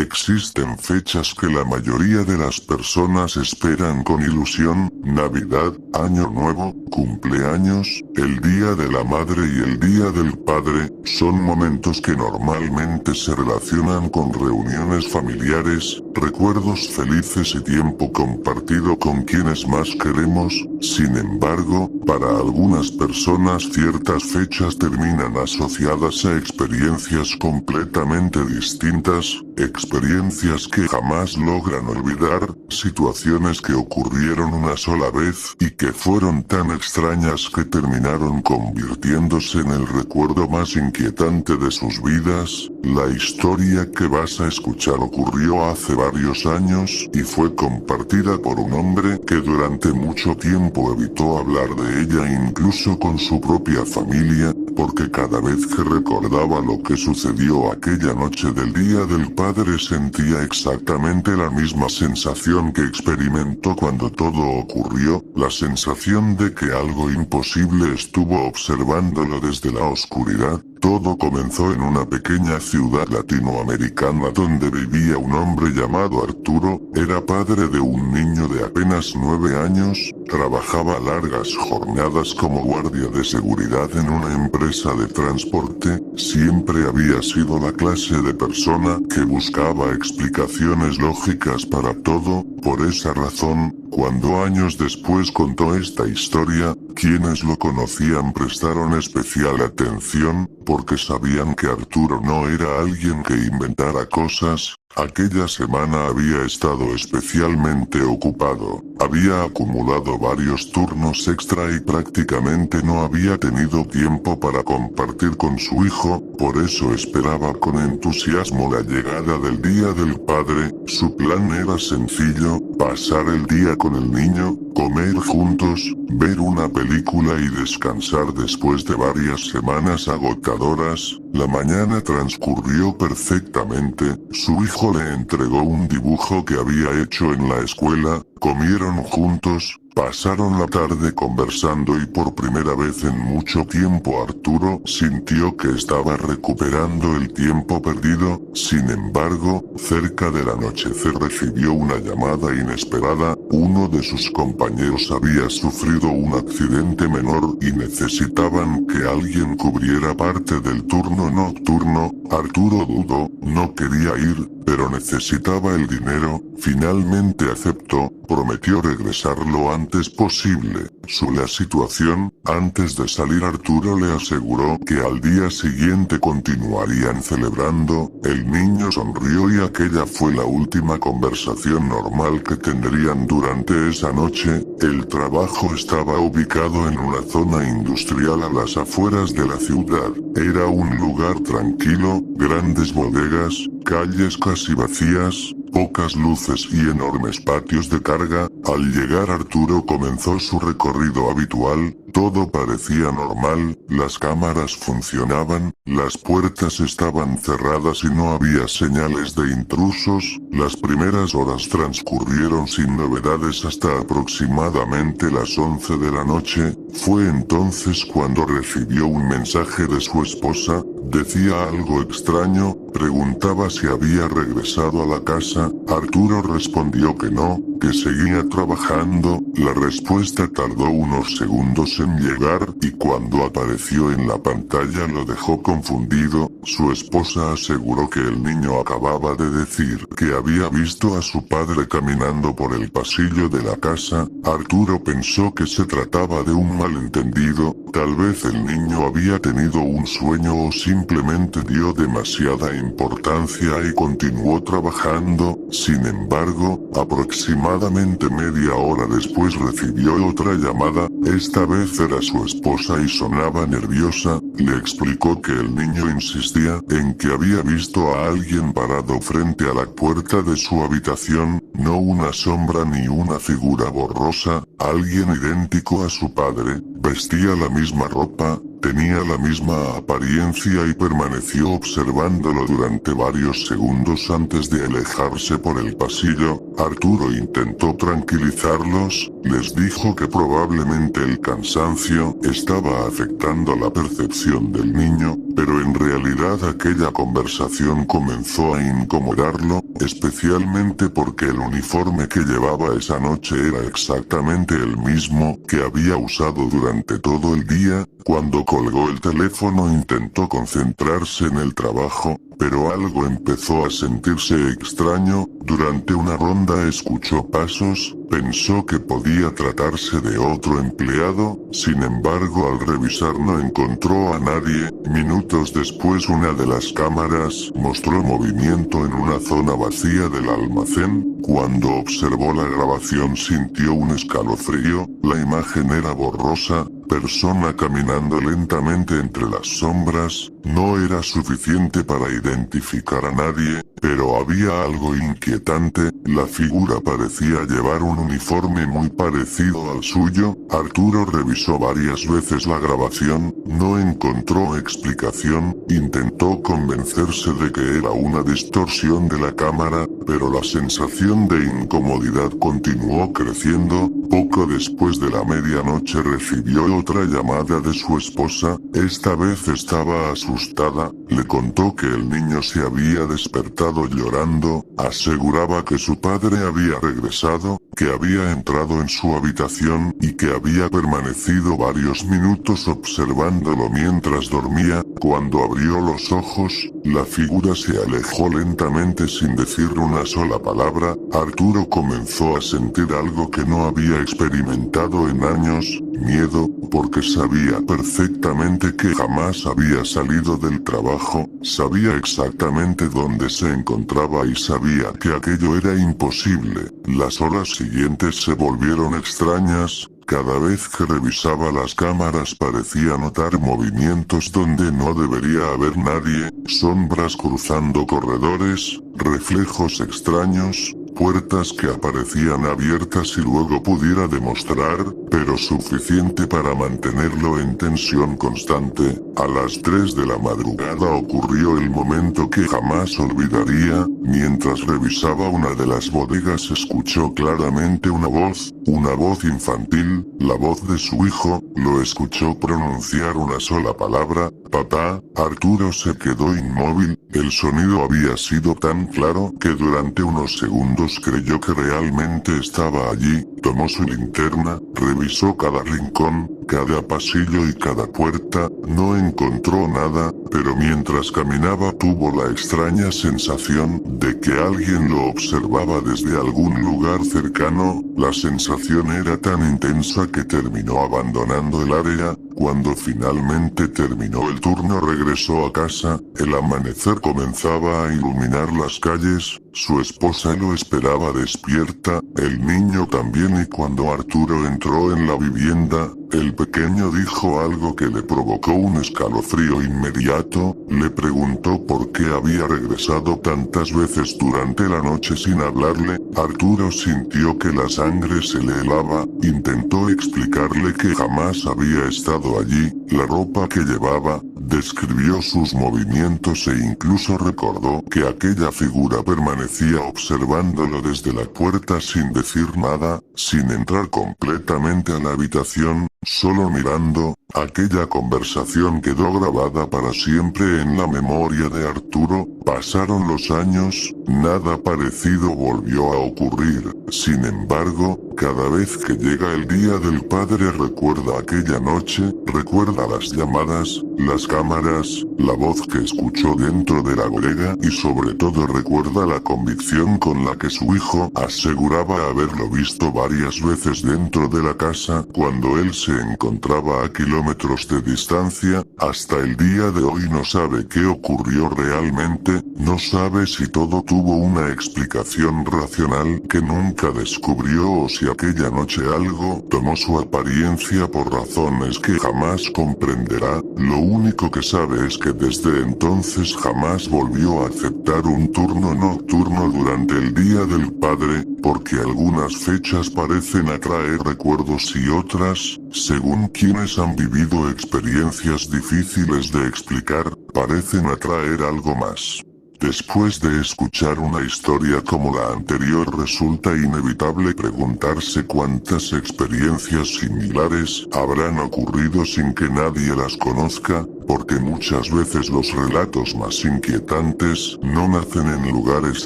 Existen fechas que la mayoría de las personas esperan con ilusión: Navidad, Año Nuevo, cumpleaños, el Día de la Madre y el Día del Padre. Son momentos que normalmente se relacionan con reuniones familiares, recuerdos felices y tiempo compartido con quienes más queremos. Sin embargo, para algunas personas ciertas fechas terminan asociadas a experiencias completamente distintas, experiencias que jamás logran olvidar, situaciones que ocurrieron una sola vez y que fueron tan extrañas que terminaron convirtiéndose en el recuerdo más inquietante de sus vidas. La historia que vas a escuchar ocurrió hace varios años y fue compartida por un hombre que durante mucho tiempo evitó hablar de ella incluso con su propia familia, porque cada vez que recordaba lo que sucedió aquella noche del Día del Padre sentía exactamente la misma sensación que experimentó cuando todo ocurrió, la sensación de que algo imposible estuvo observándolo desde la oscuridad. Todo comenzó en una pequeña ciudad latinoamericana donde vivía un hombre llamado Arturo. Era padre de un niño de apenas 9 años, trabajaba largas jornadas como guardia de seguridad en una empresa de transporte. Siempre había sido la clase de persona que buscaba explicaciones lógicas para todo. Por esa razón, cuando años después contó esta historia, quienes lo conocían prestaron especial atención, porque sabían que Arturo no era alguien que inventara cosas. Aquella semana había estado especialmente ocupado, había acumulado varios turnos extra y prácticamente no había tenido tiempo para compartir con su hijo, por eso esperaba con entusiasmo la llegada del Día del Padre. Su plan era sencillo: pasar el día con el niño, comer juntos, ver una película y descansar después de varias semanas agotadoras. La mañana transcurrió perfectamente. Su hijo le entregó un dibujo que había hecho en la escuela, comieron juntos, pasaron la tarde conversando y por primera vez en mucho tiempo Arturo sintió que estaba recuperando el tiempo perdido. Sin embargo, cerca del anochecer recibió una llamada inesperada. Uno de sus compañeros había sufrido un accidente menor y necesitaban que alguien cubriera parte del turno nocturno. Arturo dudó, no quería ir, pero necesitaba el dinero. Finalmente aceptó, prometió regresar lo antes posible. La situación, antes de salir Arturo le aseguró que al día siguiente continuarían celebrando. El niño sonrió y aquella fue la última conversación normal que tendrían durante esa noche. El trabajo estaba ubicado en una zona industrial a las afueras de la ciudad. Era un lugar tranquilo, grandes bodegas, calles casi vacías, pocas luces y enormes patios de carga. Al llegar Arturo comenzó su recorrido habitual. Todo parecía normal, las cámaras funcionaban, las puertas estaban cerradas y no había señales de intrusos. Las primeras horas transcurrieron sin novedades hasta aproximadamente las 11 de la noche. Fue entonces cuando recibió un mensaje de su esposa. Decía algo extraño, preguntaba si había regresado a la casa. Arturo respondió que no, que seguía trabajando. La respuesta tardó unos segundos en llegar y cuando apareció en la pantalla lo dejó confundido. Su esposa aseguró que el niño acababa de decir que había visto a su padre caminando por el pasillo de la casa. Arturo pensó que se trataba de un malentendido, tal vez el niño había tenido un sueño o simplemente dio demasiada importancia y continuó trabajando. Sin embargo, aproximadamente media hora después recibió otra llamada. Esta vez era su esposa y sonaba nerviosa. Le explicó que el niño insistía en que había visto a alguien parado frente a la puerta de su habitación, no una sombra ni una figura borrosa, alguien idéntico a su padre, vestía la misma ropa, tenía la misma apariencia y permaneció observándolo durante varios segundos antes de alejarse por el pasillo. Arturo intentó tranquilizarlos, les dijo que probablemente el cansancio estaba afectando la percepción del niño, pero en realidad aquella conversación comenzó a incomodarlo, especialmente porque el uniforme que llevaba esa noche era exactamente el mismo que había usado durante todo el día. Cuando colgó el teléfono intentó concentrarse en el trabajo, pero algo empezó a sentirse extraño. Durante una ronda escuchó pasos, pensó que podía tratarse de otro empleado, sin embargo al revisar no encontró a nadie. Minutos después una de las cámaras mostró movimiento en una zona vacía del almacén. Cuando observó la grabación sintió un escalofrío, la imagen era borrosa, persona caminando lentamente entre las sombras. No era suficiente para identificar a nadie, pero había algo inquietante, la figura parecía llevar un uniforme muy parecido al suyo. Arturo revisó varias veces la grabación, no encontró explicación, intentó convencerse de que era una distorsión de la cámara, pero la sensación de incomodidad continuó creciendo. Poco después de la medianoche recibió otra llamada de su esposa, esta vez estaba asustada, le contó que el niño se había despertado llorando, aseguraba que su padre había regresado, que había entrado en su habitación y que había permanecido varios minutos observándolo mientras dormía. Cuando abrió los ojos, la figura se alejó lentamente sin decir una sola palabra. Arturo comenzó a sentir algo que no había experimentado en años, miedo, porque sabía perfectamente que jamás había salido del trabajo, sabía exactamente dónde se encontraba y sabía que aquello era imposible. Las horas siguientes se volvieron extrañas. Cada vez que revisaba las cámaras parecía notar movimientos donde no debería haber nadie, sombras cruzando corredores, reflejos extraños, puertas que aparecían abiertas y luego pudiera demostrar, pero suficiente para mantenerlo en tensión constante. A las 3 de la madrugada ocurrió el momento que jamás olvidaría. Mientras revisaba una de las bodegas escuchó claramente una voz infantil, la voz de su hijo. Lo escuchó pronunciar una sola palabra, papá. Arturo se quedó inmóvil, el sonido había sido tan claro que durante unos segundos creyó que realmente estaba allí. Tomó su linterna, revisó cada rincón, cada pasillo y cada puerta, no encontró nada, pero mientras caminaba tuvo la extraña sensación de que alguien lo observaba desde algún lugar cercano. La sensación era tan intensa que terminó abandonando el área. Cuando finalmente terminó el turno regresó a casa, el amanecer comenzaba a iluminar las calles, su esposa lo esperaba despierta, el niño también, y cuando Arturo entró en la vivienda, el pequeño dijo algo que le provocó un escalofrío inmediato. Le preguntó por qué había regresado tantas veces durante la noche sin hablarle. Arturo sintió que la sangre se le helaba, intentó explicarle que jamás había estado allí, la ropa que llevaba, describió sus movimientos e incluso recordó que aquella figura permanecía observándolo desde la puerta sin decir nada, sin entrar completamente a la habitación, solo mirando. Aquella conversación quedó grabada para siempre en la memoria de Arturo. Pasaron los años, nada parecido volvió a ocurrir. Sin embargo, cada vez que llega el día del padre recuerda aquella noche, recuerda las llamadas, las cámaras, la voz que escuchó dentro de la bodega y sobre todo recuerda la convicción con la que su hijo aseguraba haberlo visto varias veces dentro de la casa cuando él se encontraba a kilómetros de distancia. Hasta el día de hoy no sabe qué ocurrió realmente, no sabe si todo tuvo una explicación racional que nunca descubrió o si aquella noche algo tomó su apariencia por razones que jamás comprenderá. Lo único que sabe es que desde entonces jamás volvió a aceptar un turno nocturno durante el Día del Padre, porque algunas fechas parecen atraer recuerdos y otras, según quienes han vivido experiencias difíciles de explicar, parecen atraer algo más. Después de escuchar una historia como la anterior resulta inevitable preguntarse cuántas experiencias similares habrán ocurrido sin que nadie las conozca. porque muchas veces los relatos más inquietantes no nacen en lugares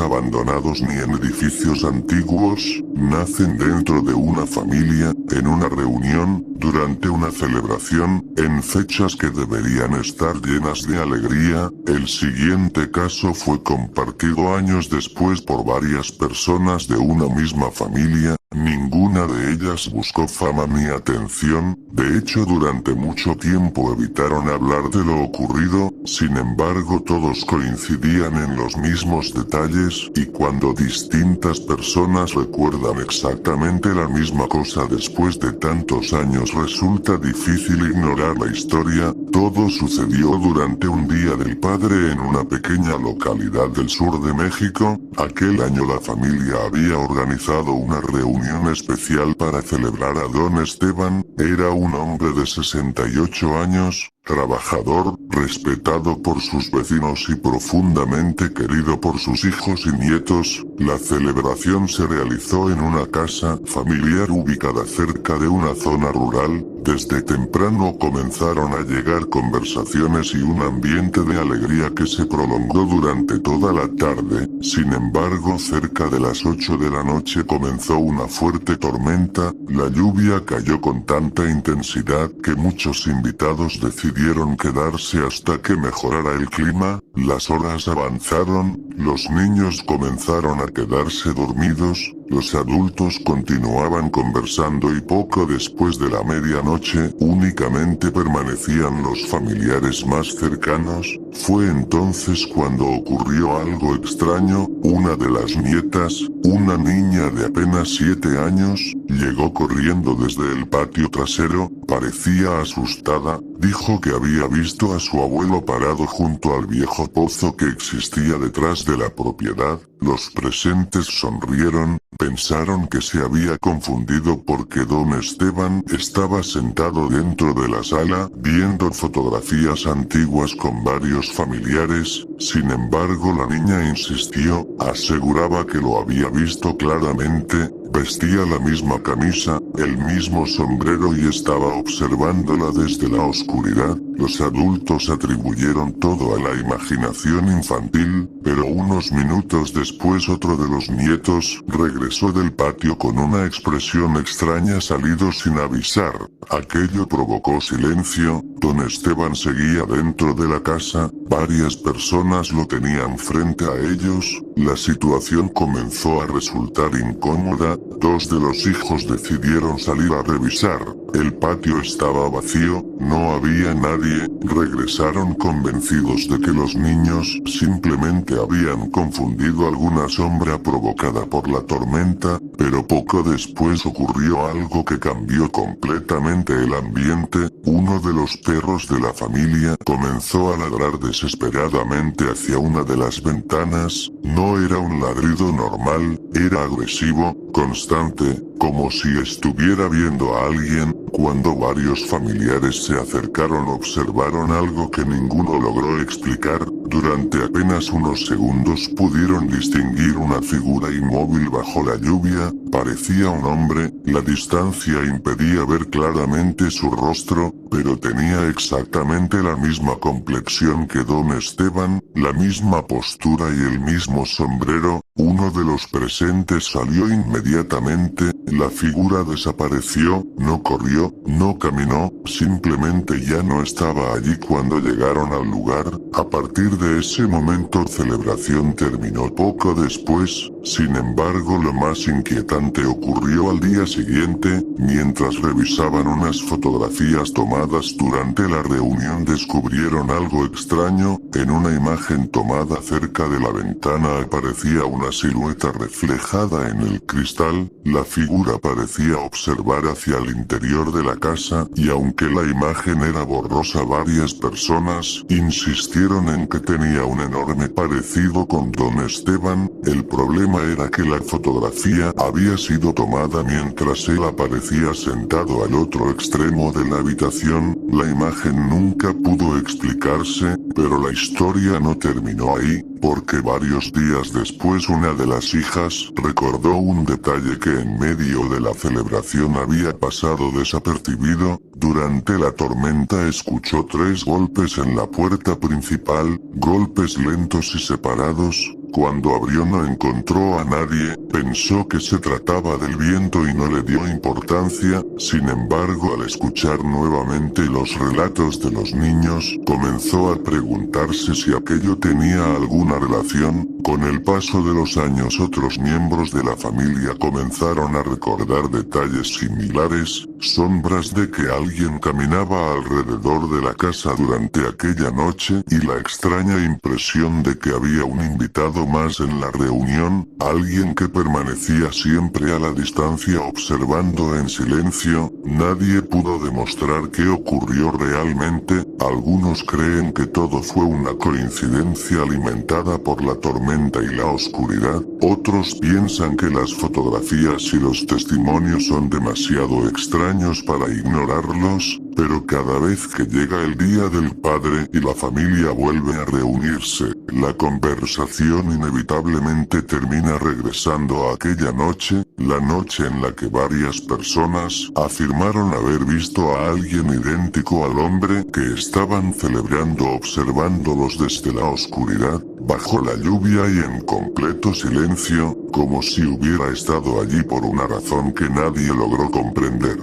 abandonados ni en edificios antiguos, nacen dentro de una familia, en una reunión, durante una celebración, en fechas que deberían estar llenas de alegría. El siguiente caso fue compartido años después por varias personas de una misma familia. Ninguna de ellas buscó fama ni atención, de hecho durante mucho tiempo evitaron hablar de lo ocurrido, sin embargo todos coincidían en los mismos detalles, y cuando distintas personas recuerdan exactamente la misma cosa después de tantos años resulta difícil ignorar la historia. Todo sucedió durante un Día del Padre en una pequeña localidad del sur de México. Aquel año la familia había organizado una reunión especial para celebrar a don Esteban. Era un hombre de 68 años, trabajador, respetado por sus vecinos y profundamente querido por sus hijos y nietos. La celebración se realizó en una casa familiar ubicada cerca de una zona rural. Desde temprano comenzaron a llegar conversaciones y un ambiente de alegría que se prolongó durante toda la tarde. Sin embargo, cerca de las 8 de la noche comenzó una fuerte tormenta. La lluvia cayó con tanta intensidad que muchos invitados decidieron quedarse hasta que mejorara el clima. Las horas avanzaron, los niños comenzaron a quedarse dormidos, los adultos continuaban conversando y poco después de la medianoche únicamente permanecían los familiares más cercanos. Fue entonces cuando ocurrió algo extraño. Una de las nietas, una niña de apenas 7 años, llegó corriendo desde el patio trasero, parecía asustada, dijo que había visto a su abuelo parado junto al viejo pozo que existía detrás de la propiedad. Los presentes sonrieron, pensaron que se había confundido porque don Esteban estaba sentado dentro de la sala viendo fotografías antiguas con varios familiares. Sin embargo, la niña insistió, aseguraba que lo había visto claramente. Vestía la misma camisa, el mismo sombrero y estaba observándola desde la oscuridad. Los adultos atribuyeron todo a la imaginación infantil, pero unos minutos después otro de los nietos regresó del patio con una expresión extraña salido sin avisar. Aquello provocó silencio. Don Esteban seguía dentro de la casa, varias personas lo tenían frente a ellos. La situación comenzó a resultar incómoda. Dos de los hijos decidieron salir a revisar. El patio estaba vacío, no había nadie. Regresaron convencidos de que los niños simplemente habían confundido alguna sombra provocada por la tormenta, pero poco después ocurrió algo que cambió completamente el ambiente. Uno de los perros de la familia comenzó a ladrar desesperadamente hacia una de las ventanas. No era un ladrido normal, era agresivo, constante, como si estuviera viendo a alguien. Cuando varios familiares se acercaron observaron algo que ninguno logró explicar. Durante apenas unos segundos pudieron distinguir una figura inmóvil bajo la lluvia. Parecía un hombre, la distancia impedía ver claramente su rostro, pero tenía exactamente la misma complexión que don Esteban, la misma postura y el mismo sombrero. Uno de los presentes salió inmediatamente, la figura desapareció, no corrió, no caminó, simplemente ya no estaba allí cuando llegaron al lugar. A partir de ese momento la celebración terminó poco después. Sin embargo, lo más inquietante ocurrió al día siguiente. Mientras revisaban unas fotografías tomadas durante la reunión descubrieron algo extraño. En una imagen tomada cerca de la ventana aparecía una silueta reflejada en el cristal. La figura parecía observar hacia el interior de la casa, y aunque la imagen era borrosa, varias personas insistieron en que tenía un enorme parecido con don Esteban. El problema problema era que la fotografía había sido tomada mientras él aparecía sentado al otro extremo de la habitación. La imagen nunca pudo explicarse, pero la historia no terminó ahí, porque varios días después una de las hijas recordó un detalle que en medio de la celebración había pasado desapercibido. Durante la tormenta escuchó 3 golpes en la puerta principal, golpes lentos y separados. Cuando abrió no encontró a nadie, pensó que se trataba del viento y no le dio importancia. Sin embargo, al escuchar nuevamente los relatos de los niños, comenzó a preguntarse si aquello tenía alguna relación. Con el paso de los años otros miembros de la familia comenzaron a recordar detalles similares, sombras de que alguien caminaba alrededor de la casa durante aquella noche y la extraña impresión de que había un invitado más en la reunión, alguien que permanecía siempre a la distancia observando en silencio. Nadie pudo demostrar qué ocurrió realmente. Algunos creen que todo fue una coincidencia alimentada por la tormenta y la oscuridad. Otros piensan que las fotografías y los testimonios son demasiado extraños para ignorarlos. Pero cada vez que llega el Día del Padre y la familia vuelve a reunirse, la conversación inevitablemente termina regresando a aquella noche, la noche en la que varias personas afirmaron haber visto a alguien idéntico al hombre que estaban celebrando observándolos desde la oscuridad, bajo la lluvia y en completo silencio, como si hubiera estado allí por una razón que nadie logró comprender.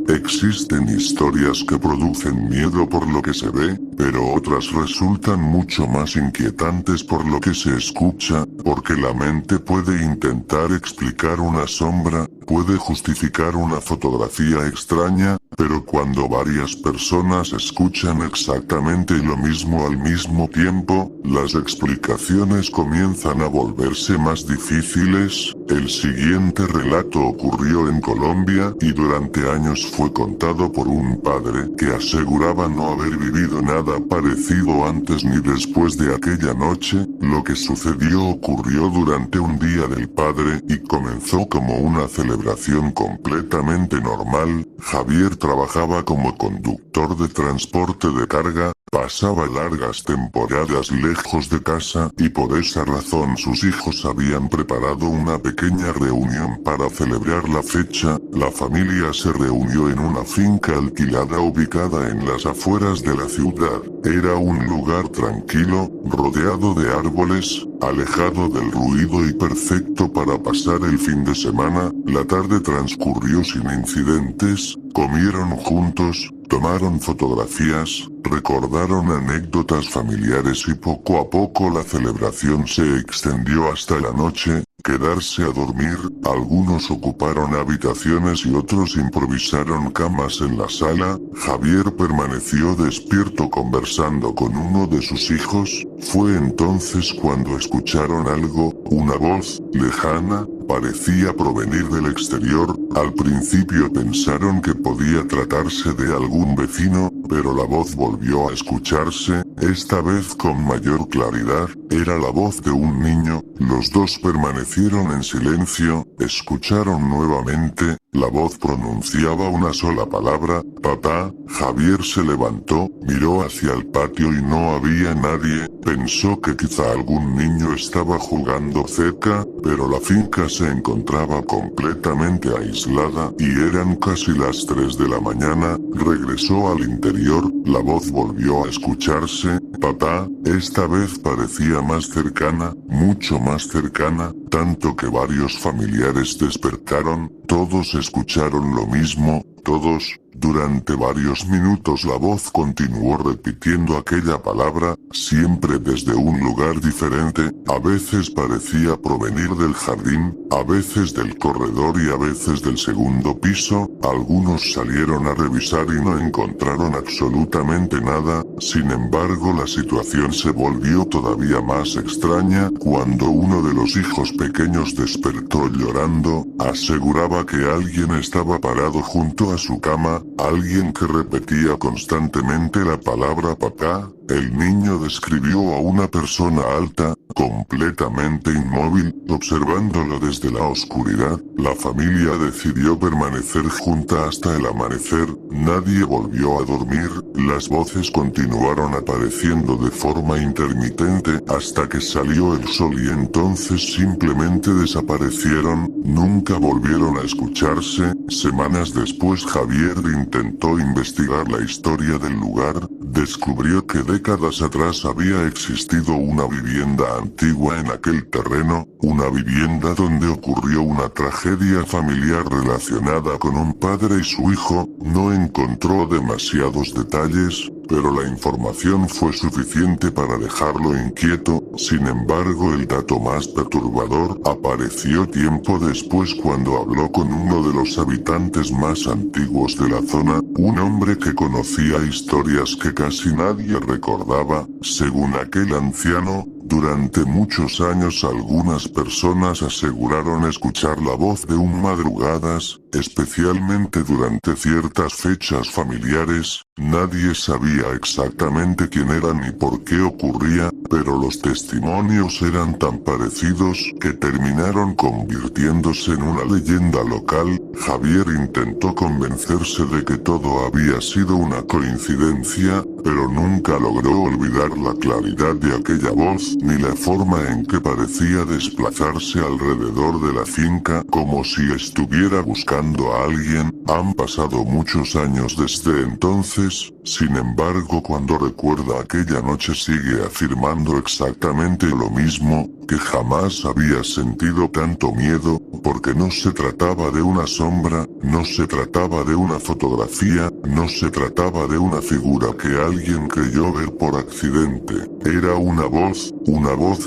Existen historias que producen miedo por lo que se ve, pero otras resultan mucho más inquietantes por lo que se escucha, porque la mente puede intentar explicar una sombra, puede justificar una fotografía extraña, pero cuando varias personas escuchan exactamente lo mismo al mismo tiempo, las explicaciones comienzan a volverse más difíciles. El siguiente relato ocurrió en Colombia y durante años fue contado por un padre que aseguraba no haber vivido nada parecido antes ni después de aquella noche. Lo que sucedió ocurrió durante un Día del Padre y comenzó como una celebración completamente normal. Javier trabajaba como conductor de transporte de carga, pasaba largas temporadas lejos de casa y por esa razón sus hijos habían preparado una pequeña reunión para celebrar la fecha. La familia se reunió en una finca alquilada ubicada en las afueras de la ciudad. Era un lugar tranquilo, rodeado de árboles, alejado del ruido y perfecto para pasar el fin de semana. La tarde transcurrió sin incidentes, comieron juntos, tomaron fotografías, recordaron anécdotas familiares y poco a poco la celebración se extendió hasta la noche. Quedarse a dormir, algunos ocuparon habitaciones y otros improvisaron camas en la sala. Javier permaneció despierto conversando con uno de sus hijos. Fue entonces cuando escucharon algo, una voz, lejana, parecía provenir del exterior. Al principio pensaron que podía tratarse de algún vecino, pero la voz volvió a escucharse, esta vez con mayor claridad. Era la voz de un niño. Los dos permanecieron en silencio, escucharon nuevamente. La voz pronunciaba una sola palabra, papá. Javier se levantó, miró hacia el patio y no había nadie. Pensó que quizá algún niño estaba jugando cerca, pero la finca se encontraba completamente aislada y eran casi las 3 de la mañana. Regresó al interior, la voz volvió a escucharse, papá. Esta vez parecía más cercana, mucho más cercana, tanto que varios familiares despertaron. Todos escucharon lo mismo, todos. Durante varios minutos la voz continuó repitiendo aquella palabra, siempre desde un lugar diferente. A veces parecía provenir del jardín, a veces del corredor y a veces del segundo piso. Algunos salieron a revisar y no encontraron absolutamente nada. Sin embargo, la situación se volvió todavía más extraña cuando uno de los hijos pequeños despertó llorando. Aseguraba que alguien estaba parado junto a su cama, alguien que repetía constantemente la palabra papá. El niño describió a una persona alta, completamente inmóvil, observándolo desde la oscuridad. La familia decidió permanecer junta hasta el amanecer. Nadie volvió a dormir. Las voces continuaron apareciendo de forma intermitente hasta que salió el sol y entonces simplemente desaparecieron. Nunca volvieron a escucharse. Semanas después Javier intentó investigar la historia del lugar. Descubrió que décadas atrás había existido una vivienda antigua en aquel terreno, una vivienda donde ocurrió una tragedia familiar relacionada con un padre y su hijo. No encontró demasiados detalles, pero la información fue suficiente para dejarlo inquieto. Sin embargo, el dato más perturbador apareció tiempo después cuando habló con uno de los habitantes más antiguos de la zona, un hombre que conocía historias que casi nadie recordaba. Según aquel anciano, durante muchos años algunas personas aseguraron escuchar la voz de un madrugadas, especialmente durante ciertas fechas familiares. Nadie sabía exactamente quién era ni por qué ocurría, pero los testimonios eran tan parecidos que terminaron convirtiéndose en una leyenda local. Javier intentó convencerse de que todo había sido una coincidencia, pero nunca logró olvidar la claridad de aquella voz, ni la forma en que parecía desplazarse alrededor de la finca como si estuviera buscando a alguien. Han pasado muchos años desde entonces, sin embargo cuando recuerda aquella noche sigue afirmando exactamente lo mismo, que jamás había sentido tanto miedo, porque no se trataba de una sombra, no se trataba de una fotografía, no se trataba de una figura que alguien creyó ver por accidente. Era una voz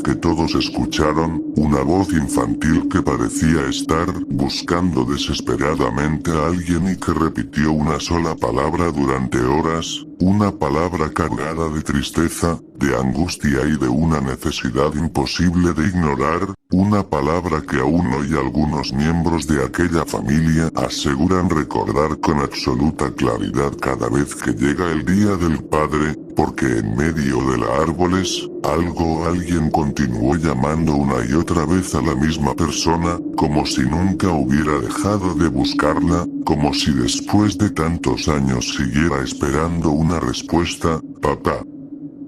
que todos escucharon, una voz infantil que parecía estar buscando desesperadamente a alguien y que repitió una sola palabra durante horas, una palabra cargada de tristeza, de angustia y de una necesidad imposible de ignorar, una palabra que aún hoy algunos miembros de aquella familia aseguran recordar con absoluta claridad cada vez que llega el Día del Padre, porque en medio de los árboles, algo o alguien continuó llamando una y otra vez a la misma persona, como si nunca hubiera dejado de buscarla, como si después de tantos años siguiera esperando una respuesta. Papá.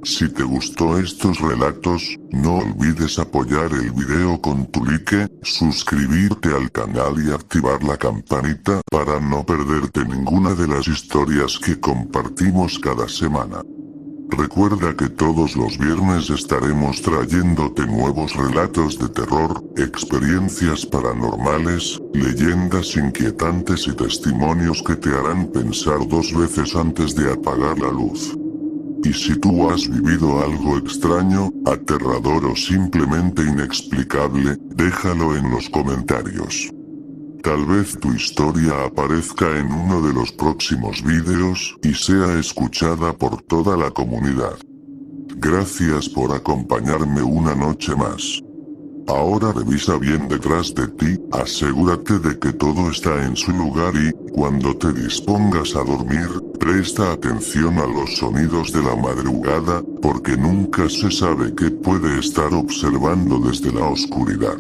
Si te gustó estos relatos, no olvides apoyar el video con tu like, suscribirte al canal y activar la campanita para no perderte ninguna de las historias que compartimos cada semana. Recuerda que todos los viernes estaremos trayéndote nuevos relatos de terror, experiencias paranormales, leyendas inquietantes y testimonios que te harán pensar dos veces antes de apagar la luz. Y si tú has vivido algo extraño, aterrador o simplemente inexplicable, déjalo en los comentarios. Tal vez tu historia aparezca en uno de los próximos vídeos y sea escuchada por toda la comunidad. Gracias por acompañarme una noche más. Ahora revisa bien detrás de ti, asegúrate de que todo está en su lugar y, cuando te dispongas a dormir, presta atención a los sonidos de la madrugada, porque nunca se sabe qué puede estar observando desde la oscuridad.